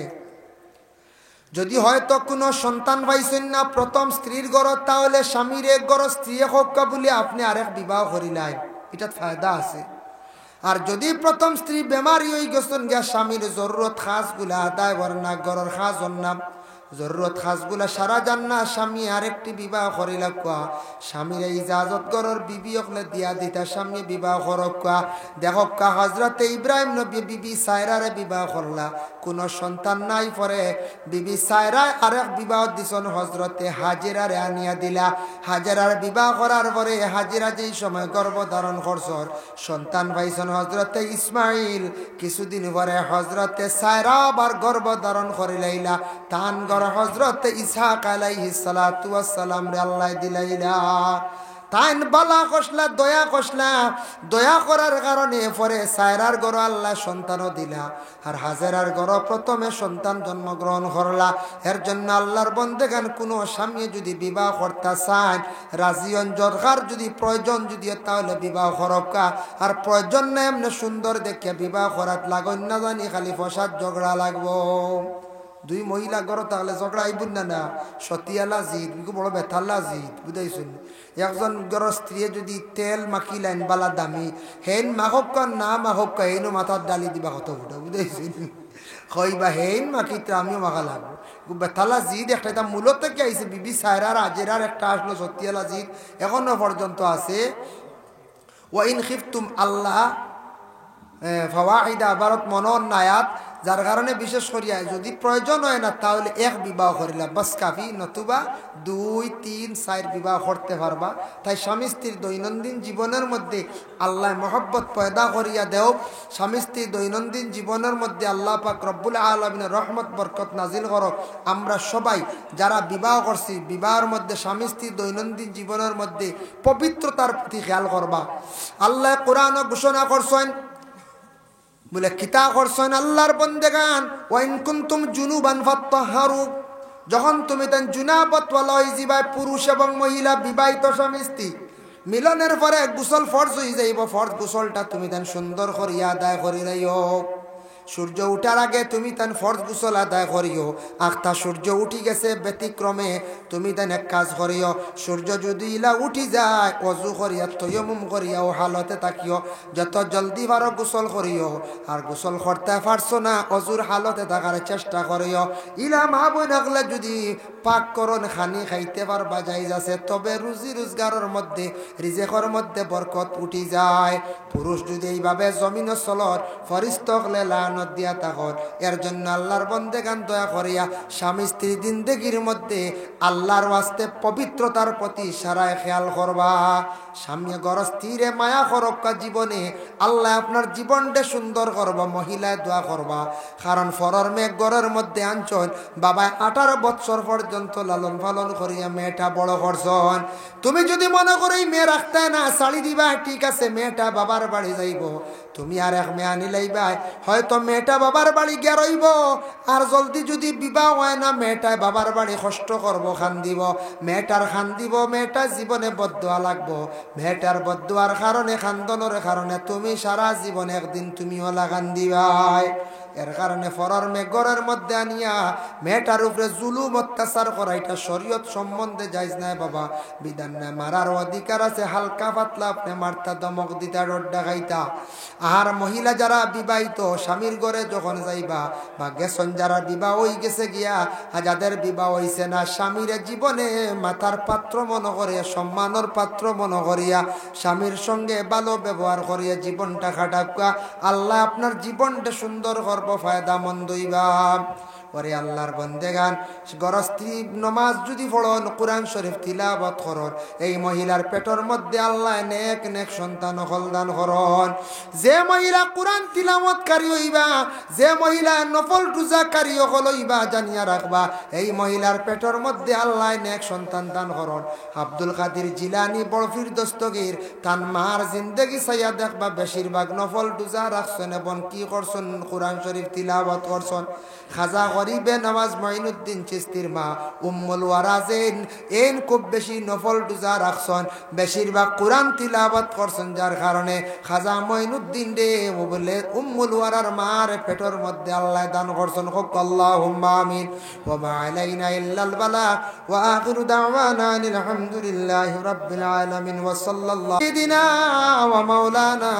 যদি হয়তো কোনো সন্তান পাইছেন না প্রথম স্ত্রীর ঘর তাহলে স্বামীর এক ঘর স্ত্রী হক্কা বলে আপনি আরেক বিবাহ করিলেন এটা ফায়দা আছে আর যদি প্রথম স্ত্রী বেমারি হয়ে গেছেন গিয়া স্বামীর জরুরত খাসগুলা আদায় করেন না ঘরের খাস না জরুরত খাসগুলা সারা যান না স্বামী আরেকটি বিবাহ করিলা কোয়া স্বামীর ইজাজত ঘরের বিবি হকলে দিয়া দিতা স্বামী বিবাহ করক কোয়া দেখো কা হজরতে ইব্রাহিম নবী বিবি সায়রারে বিবাহ করলা কোনো সন্তান নাই পরে বিবি সায়রা আরেক বিবাহ দিছন হজরতে হাজেরারে আনিয়া দিলা হাজেরার বিবাহ করার পরে হাজেরা যেই সময় গর্ভধারণ করছর সন্তান পাইছন হজরতে ইসমাইল কিছুদিন পরে হজরতে সায়রা আবার গর্ভধারণ করিলাইলা তান হজরত ইসহাক আলাইহিস সালাতু ওয়াস সালাম রে আল্লাহ দিলাইলা তাইন বালা কসলা দয়া করার কারণে পরে সায়রার ঘর আল্লাহ সন্তানও দিলা আর হাজেরার ঘর প্রথমে সন্তান জন্মগ্রহণ করলা এর জন্য আল্লাহর বন্দেগান কোনো স্বামী যদি বিবাহ করতে চান রাজিয়ন দরকার যদি প্রয়োজন যদি তাহলে বিবাহ করকা আর প্রয়োজন না এমনি সুন্দর দেখে বিবাহ করাত লাগন না জানি খালি ফসাদ ঝগড়া লাগবো 2 মহিলা ঘর তাহলে ঝগড়া আইবুন না সতিয়ালা জিদ বড় বেথাল্লা জিদ বুঝাইছেন একজন ঘর স্ত্রী যদি তেল মাখিলেন বালা দামি হেন মাহক না মাহক হেনও মাথার ডালি দিবা কত ফুটা বুঝাইছেন কইবা হেন মাখিতে আমিও মাখা লাগবো বেথাল্লা জিদ একটা মূলত কি আইছে বিবি সায়রার আজেরার একটা আসলো সতিয়ালা জিদ এখনো পর্যন্ত আছে ওয়াইন খিফতুম আল্লাহ ফাওয়াইদা ভারত মনন নায়াত যার কারণে বিশেষ করিয়া যদি প্রয়োজন হয় না তাহলে এক বিবাহ করিলা বাস কাফি নতুবা 2, 3, 4 বিবাহ করতে পারবা তাই স্বামী স্ত্রীর দৈনন্দিন জীবনের মধ্যে আল্লাহ মহব্বত পয়দা করিয়া দেও স্বামী স্ত্রীর দৈনন্দিন জীবনের মধ্যে আল্লাহ পাক রব্বুল আলামিনের রহমত বরকত নাজিল করক আমরা সবাই যারা বিবাহ করছি বিবাহের মধ্যে স্বামী স্ত্রীর দৈনন্দিন জীবনের মধ্যে পবিত্রতার প্রতি খেয়াল করবা আল্লাহ কোরআনে ঘোষণা করছেন বলে কিতা করছেন আল্লাহর বন্দেগান ওয়াইন কুনতুম জুনুবান ফাত্তাহারু যখন তুমি তান জুনাবত ওয়ালা হইজিবা পুরুষ এবং মহিলা বিবাহিত স্বামী স্ত্রী মিলনের পরে গোসল ফরজ হয়ে যাইব ফরজ গোসলটা তুমি তান সুন্দর করিয়া আদায় করি রাইও সূর্য উঠার আগে তুমি তান ফরজ গোসল আদায় করিও আখতা সূর্য উঠি গেছে ব্যতিক্রমে তুমি তান এক কাজ করিও সূর্য যদি ইলা উঠি যায় অজু করিয়া তয়মুম করিয়া ও হালতে থাকিও যত জলদি পারো গোসল করিও আর গোসল করতে পারছো না অজুর হালতে থাকার চেষ্টা করিও ইলা মা বোন আগলে যদি পাক করন খানি খাইতে পারবা যাইজ আছে তবে রুজি রোজগারের মধ্যে রিজেকের মধ্যে বরকত উঠি যায় পুরুষ যদি এইভাবে জমিন চলত ফরিস্ত হলে লানত দিয়া থাকত এর জন্য আল্লাহর বন্দেগান দয়া করিয়া স্বামী স্ত্রী জিন্দেগির মধ্যে আল্লাহর ওয়াস্তে পবিত্রতার প্রতি সারায় খেয়াল করবা স্বামী গরস্থিরে মায়া করক্কা জীবনে আল্লাহ আপনার জীবনটা সুন্দর করবা মহিলায় দোয়া করবা কারণ ফরর মেঘ গড়ের মধ্যে আনছন বাবায় 18 বৎসর পর্যন্ত লালন পালন করিয়া মেয়েটা বড় করছন তুমি যদি মনে করো এই মেয়ে রাখতে না শাড়ি দিবা ঠিক আছে মেয়েটা বাবার বাড়ি যাইব তুমি আর এক মেয়ে আনি লাইবা হয়তো মেয়েটা বাবার বাড়ি গিয়া রইব আর জলদি যদি বিবাহ হয় না মেয়েটায় বাবার বাড়ি কষ্ট করব খান দিব মেয়েটার খান দিব মেয়েটা জীবনে বদদোয়া লাগবো মেয়েটার বদদোয়ার কারণে খান্দনের কারণে তুমি সারা জীবনে একদিন তুমিও লাগান দিবাই এর কারণে ফরর মেঘরের মধ্যে আনিয়া মেয়েটার উপরে জুলুম অত্যাচার করা এটা শরীয়ত সম্বন্ধে যাইজ নাই বাবা বিধান নাই মারার অধিকার আছে হালকা পাতলা আপনি মারতা দমক দিতা রড্ডা খাইতা আর মহিলা যারা বিবাহিত স্বামীর ঘরে যখন যাইবা বা গেছন যারা বিবাহ হয়ে গেছে গিয়া যাদের বিবাহ হইছে না স্বামীর জীবনে মাথার পাত্র মনে করে সম্মানের পাত্র মনে করিয়া স্বামীর সঙ্গে ভালো ব্যবহার করিয়া জীবনটা কাটাকা আল্লাহ আপনার জীবনটা সুন্দর করব ফায়দা মন্দ হইবা ওরে আল্লাহর বন্দেগান গরস্ত্রী নমাজ যদি পড়ন কোরআন শরীফ তিলাওয়াত করন এই মহিলার পেটের মধ্যে আল্লাহ নেক নেক সন্তান দান করন যে মহিলা কোরআন তিলাওয়াতকারী হইবা যে মহিলা নফল রোজাকারী হইবা জানিয়া রাখবা এই মহিলার পেটের মধ্যে আল্লাহ নেক সন্তান দান করন আব্দুল কাদের জিলানী বরফির দস্তগীর তান মার জিন্দেগি চাইয়া দেখবা বেশিরভাগ নফল রোজা রাখছেন এবং কি করছেন কোরআন শরীফ তিলাওয়াত করছেন খাজা গরিবে নওয়াজ মঈনুদ্দিন চিশতির মা উম্মুল ওয়ারাজেন এন খুব বেশি নফল রোজা রাখছেন বেশিরভাগ কোরআন তিলাওয়াত করছেন যার কারণে খাজা মঈনুদ্দিন রে বলে উম্মুল ওয়ারার মার পেটের মধ্যে আল্লাহ দান করছেন হোক আল্লাহুম্মা আমিন ওয়া মা আলাইনা ইল্লাল বালাগ ওয়া আখিরু দাওয়ানা আলহামদুলিল্লাহি রাব্বিল আলামিন ওয়া সাল্লাল্লাহু সাইয়্যিদিনা ওয়া মাওলানা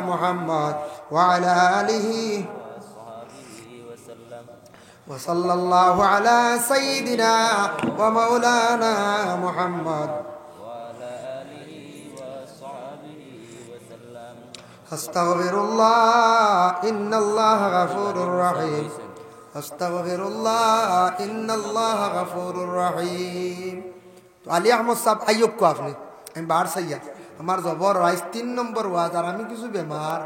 মুহাম্মদ ওয়া আলা আলিহি وصلى الله على سيدنا ومولانا محمد وعلى آله وصحبه وسلم أستغفر الله إن الله غفور رحيم أستغفر الله إن الله غفور رحيم علي أحمد صاحب أيوب को आपने আমি বাহার সাইয়া আমার জবর রাইস 3 নম্বর ওয়াজ আর আমি কিছু বেমার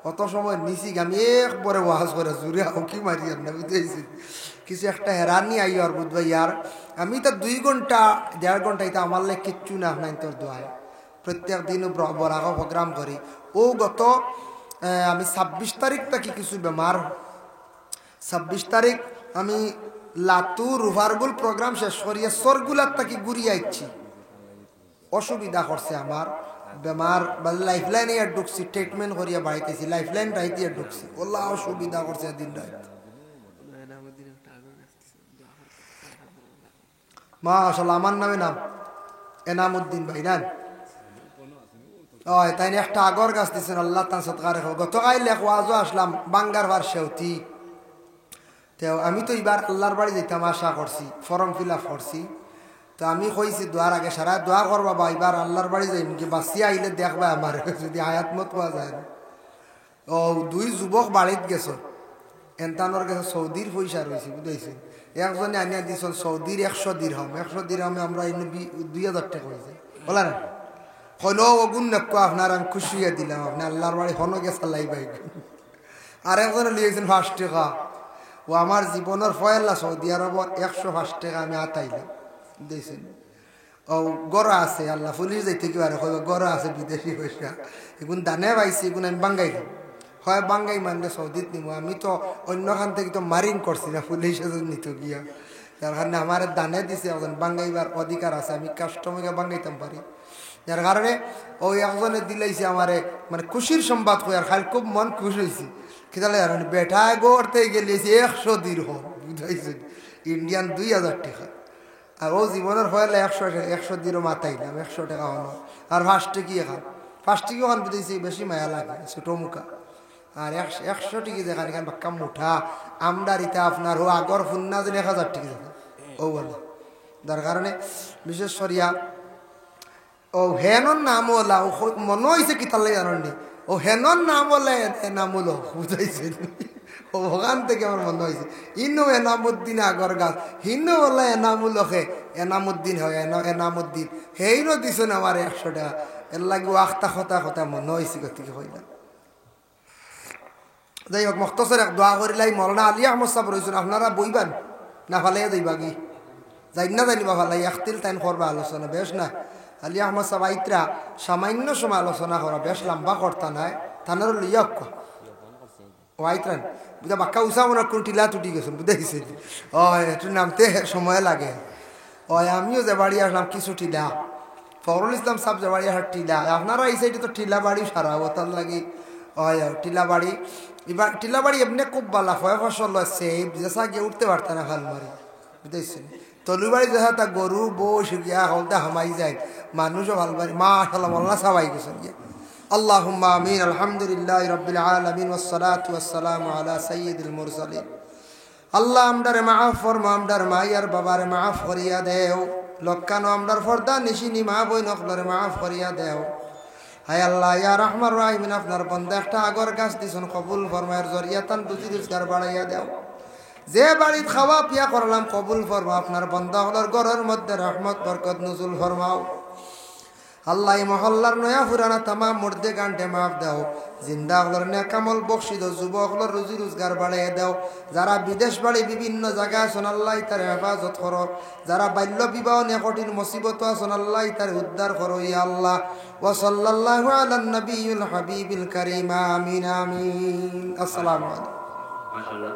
অত সময় নিছি আমি একবারে ওয়াজ করে জুড়ে উঁকি মারি আর না বুঝেছি কিছু একটা হেরানি আই আর বুঝবা ইয়ার আমি তো 2 ঘন্টা 1.5 ঘন্টা এটা আমার লাগে কিচ্ছু না আপনার তোর দোয়ায় প্রত্যেক দিন বরাগো প্রোগ্রাম করি ও গত আমি 26 তারিখ থেকে কিছু বেমার 26 তারিখ আমি লাতুর রুভারগুল প্রোগ্রাম শেষ করিয়া সরগুলার থেকে ঘুরিয়ে আইছি অসুবিধা করছে আমার বেমার লাইফলাইনে আর ঢুকছি ট্রিটমেন্ট করিয়া বাড়িতেছি লাইফলাইন রাইতে ঢুকছি ওল্লা অসুবিধা করছে দিন রাত মাশাআল্লাহ আমার নামে নাম এনামউদ্দিন ভাই না ওই তাই একটা আগর গাছ দিছেন আল্লাহ তাআলা সদকা রাখো গতকাল এক ওয়াজও আসলাম বাঙ্গার বার সেউতি তো আমি তো এবার আল্লাহর বাড়ি যাইতাম আশা করছি ফর্ম ফিল আপ করছি তো আমি কইছি দোয়ার আগে সারা দোয়া করবা বা এবার আল্লাহর বাড়ি যাই কি বাসি আইলে দেখবা আমার যদি আয়াত মত পাওয়া যায় না ও 2 যুবক বাড়িত গেছ এনতানোর গেছে সৌদির পয়সা রয়েছে বুঝাইছে একজনে আনিয়া দিয়েছেন সৌদির 100 দিরহাম 100 দিরহামে আমরা 2000 টাকা হয়েছে বলা না হলো ওগুন নাকো আপনার আমি খুশি হয়ে দিলাম আপনি আল্লাহর বাড়ি হনো গেছে লাইবাই আর একজনে লিয়েছেন 5 টাকা ও আমার জীবনের ফয়লা সৌদি আরবর 105 টাকা আমি আতাইলাম দিয়েছেন ও গড়া আছে আল্লাহ পুলিশ যাইতে কি পারে গড়া আছে বিদেশি পয়সা এগুন দানে পাইছি এগুন আমি বাঙ্গাই দিই হয় বাঙ্গাই মানলে সৌদিত নিব আমি তো অন্যখান থেকে তো মারিং করছি না পুলিশ নিত গিয়া যার কারণে আমার দানে দিছে একজন বাঙ্গাইবার অধিকার আছে আমি কাস্টমারকে বাঙ্গাইতাম পারি যার কারণে ওই একজনে দিলাইছে আমারে মানে খুশির সংবাদ কই আর খালি খুব মন খুশি হয়েছি কিতালে জানেন বেটায় গড়তে গেলিয়েছি 100 দিরহাম বুঝাইছে ইন্ডিয়ান 2000 টাকা আর ও জীবনের ফয়লা 100 দিরও মাতাইলাম 100 টাকা হলো আর 5 টাকা এখন 5 টাকা এখন বুঝেছি বেশি মায়া লাগে ছোটো মুখা আর 100 টাকা দেখান এখানে বাক্কা মুঠা আমদারিতে আপনার ও আগর ফুন্না যেন 1000 টাকা দেখা ও বলে যার কারণে বিশেষ করিয়া ও হেনর নাম ওলা ও মনে হয়েছে কি তার লাগে জানি ও হেনর নাম ওলা নাম হলো বুঝাইছে ওখান থেকে আমার মনে হয়েছে ইনো এনামুদ্দিন আগর গাছ হিনো বলে এনামুলকে এনামুদ্দিন হয় এনামুদ্দিন হেইরও দিছেন আমার 100 টাকা এর লাগে আখতা কথা মনে হয়েছে গতিকে হইলাম যাই হোক মখতসর এক দোয়া করিলাই মৌলানা আলী আহমদ সাহেব রয়েছেন আপনারা বইবান না ফালাইয়া যাইবা কি যাই না জানিবা ফালাই একতিল তাইন করবা আলোচনা বেশ না আলী আহমদ সাহেব আইত্রা সামান্য সময় আলোচনা করা বেশ লম্বা করতা নাই থানার লইয়া ও আইত্রান বুঝা বাক্কা উষা মনে কোন টিলা টুটি গেছেন বুঝাইছে ও একটু নামতে সময় লাগে ও আমিও যে বাড়ি আসলাম কিছু টিলা ফখরুল ইসলাম সাহেব যে বাড়ি আসার টিলা আপনারা এই সাইডে তো টিলা বাড়ি সারা তার লাগে হয় টিলা বাড়ি এবার টিলা বাড়ি এমনি খুব বালা ফয় ফসল আছে যেসা গিয়ে উঠতে পারত না খাল মারি বুঝতেছেন তলু বাড়ি যেসা তা গরু বউ গিয়া হলদা হামাই যায় মানুষও ভাল বাড়ি মা আসাল্লাহ মোল্লা সবাই গেছেন গিয়া আল্লাহুম্মা আমিন আলহামদুলিল্লাহি রাব্বিল আলামিন ওয়াস সালাতু ওয়াস সালামু আলা সাইয়্যিদিল মুরসালিন আল্লাহ আমদারে মাফ ফরমা আমদার মাইয়ার বাবারে মাফ করিয়া দেও লক্কানো আমদার ফর্দা নিশিনি মা বই নখলরে মাফ করিয়া দেও হায় আল্লাহ ইয়া রহমান রাহিমিন আপনার বন্ধা একটা আগর গাছ দিছেন কবুল ফরমায়ের জরিয়াতান রুজি রোজগার বাড়াইয়া দেও যে বাড়িতে খাওয়া পিয়া করলাম কবুল ফরমা আপনার বন্ধা হলার ঘরের মধ্যে রহমত বরকত নজুল ফরমাও আল্লাহ মহল্লার নয়া ফুরানা তামাম মুর্দে গান্ডে মাফ দাও জিন্দা হলর নেকামল বকশি দাও যুবক হলর রুজি রোজগার বাড়াইয়া দাও যারা বিদেশ বাড়ি বিভিন্ন জায়গায় আছেন আল্লাহ তার হেফাজত করো যারা বাল্য বিবাহ নিয়ে কঠিন মুসিবত আছেন আল্লাহ তার উদ্ধার করো ইয়া আল্লাহ ওয়া সাল্লাল্লাহু আলা নবিয়িল হাবিবিল কারীম আমিন আমিন আসসালামু আলাইকুম মাশাআল্লাহ।